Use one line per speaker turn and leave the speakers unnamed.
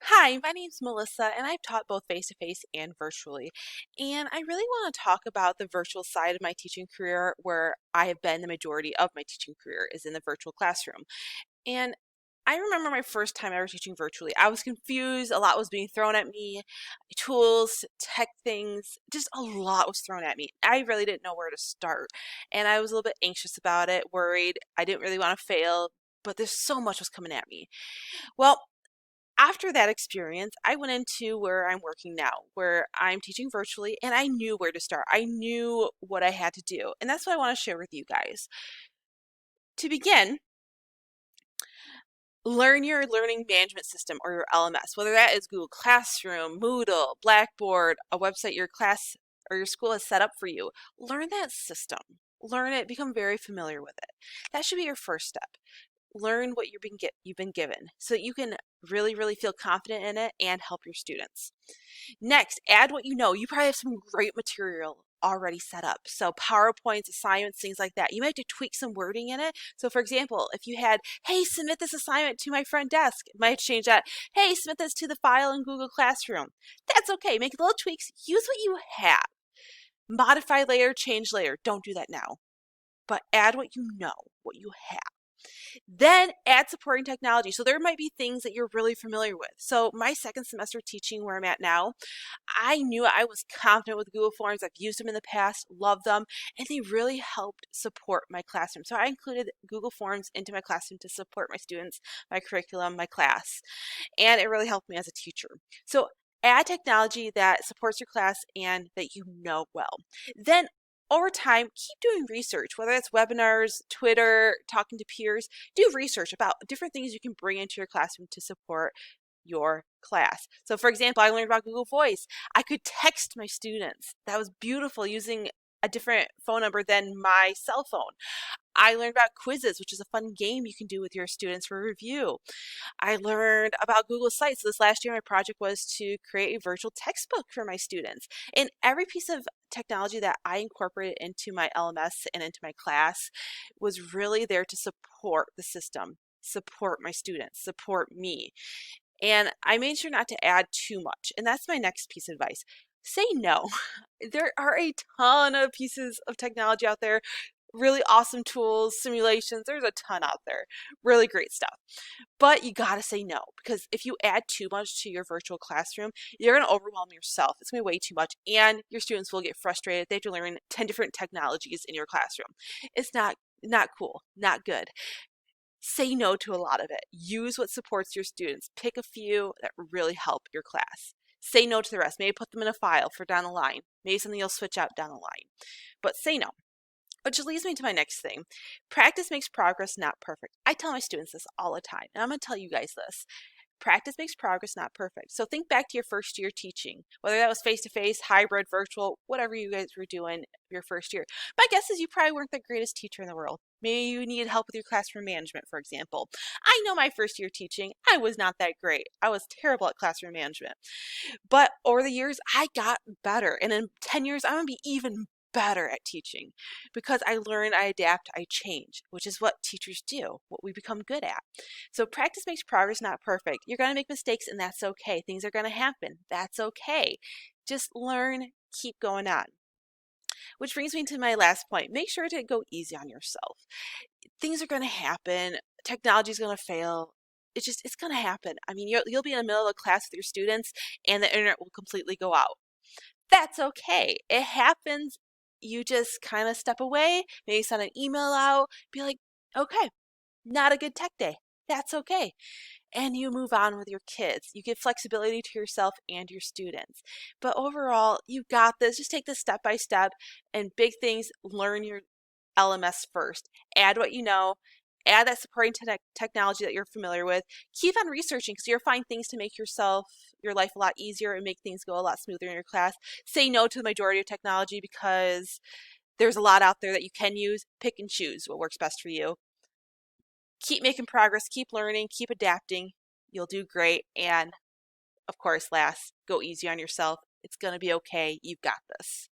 Hi, my name's Melissa, and I've taught both face-to-face and virtually. And I really want to talk about the virtual side of my teaching career, where I have been the majority of my teaching career is in the virtual classroom. And I remember my first time ever teaching virtually. I was confused, a lot was being thrown at me, tools, tech things, just a lot was thrown at me. I really didn't know where to start. And I was a little bit anxious about it, worried. I didn't really want to fail, but there's so much was coming at me. Well, after that experience, I went into where I'm working now, where I'm teaching virtually, and I knew where to start. I knew what I had to do, and that's what I want to share with you guys. To begin, learn your learning management system or your LMS, whether that is Google Classroom, Moodle, Blackboard, a website your class or your school has set up for you. Learn that system. Learn it, become very familiar with it. That should be your first step. Learn what you've been given so that you can really feel confident in it and help your students. Next, add what you know. You probably have some great material already set up. So PowerPoints, assignments, things like that. You might have to tweak some wording in it. So for example, if you had, hey, submit this assignment to my front desk, you might have to change that. Hey, submit this to the file in Google Classroom. That's okay. Make little tweaks. Use what you have. Modify later, change later. Don't do that now. But add what you know, what you have. Then add supporting technology. So there might be things that you're really familiar with. So my second semester teaching where I'm at now, I knew I was confident with Google Forms. I've used them in the past, love them, and they really helped support my classroom. So I included Google Forms into my classroom to support my students, my curriculum, my class, and it really helped me as a teacher. So add technology that supports your class and that you know well. Then over time, keep doing research, whether it's webinars, Twitter, talking to peers. Do research about different things you can bring into your classroom to support your class. So for example, I learned about Google Voice. I could text my students. That was beautiful using a different phone number than my cell phone. I learned about quizzes, which is a fun game you can do with your students for review. I learned about Google Sites. So this last year, my project was to create a virtual textbook for my students. And every piece of technology that I incorporated into my LMS and into my class was really there to support the system, support my students, support me. And I made sure not to add too much. And that's my next piece of advice. Say no. There are a ton of pieces of technology out there, really awesome tools, simulations. There's a ton out there, really great stuff. But you gotta say no, because if you add too much to your virtual classroom, you're gonna overwhelm yourself. It's gonna be way too much, and your students will get frustrated. They have to learn 10 different technologies in your classroom. It's not cool, not good. Say no to a lot of it. Use what supports your students. Pick a few that really help your class. Say no to the rest. Maybe put them in a file for down the line. Maybe something you'll switch out down the line. But say no. Which leads me to my next thing. Practice makes progress, not perfect. I tell my students this all the time, and I'm going to tell you guys this. Practice makes progress, not perfect. So think back to your first year teaching, whether that was face-to-face, hybrid, virtual, whatever you guys were doing your first year. My guess is you probably weren't the greatest teacher in the world. Maybe you needed help with your classroom management, for example. I know my first year teaching, I was not that great. I was terrible at classroom management. But over the years, I got better. And in 10 years, I'm going to be even better at teaching because I learn, I adapt, I change, which is what teachers do, what we become good at. So practice makes progress, not perfect. You're going to make mistakes, and that's okay. Things are going to happen. That's okay. Just learn, keep going on. Which brings me to my last point. Make sure to go easy on yourself. Things are going to happen. Technology is going to fail. It's going to happen. I mean, you'll be in the middle of a class with your students and the internet will completely go out. That's okay. It happens. You just kind of step away, maybe send an email out, be like, okay, not a good tech day. That's okay. And you move on with your kids. You give flexibility to yourself and your students. But overall, you got this. Just take this step by step, and big things, learn your LMS first. Add what you know. Add that supporting technology that you're familiar with. Keep on researching because you'll find things to make your life a lot easier and make things go a lot smoother in your class. Say no to the majority of technology because there's a lot out there that you can use. Pick and choose what works best for you. Keep making progress, keep learning, keep adapting. You'll do great. And of course, last, go easy on yourself. It's going to be okay. You've got this.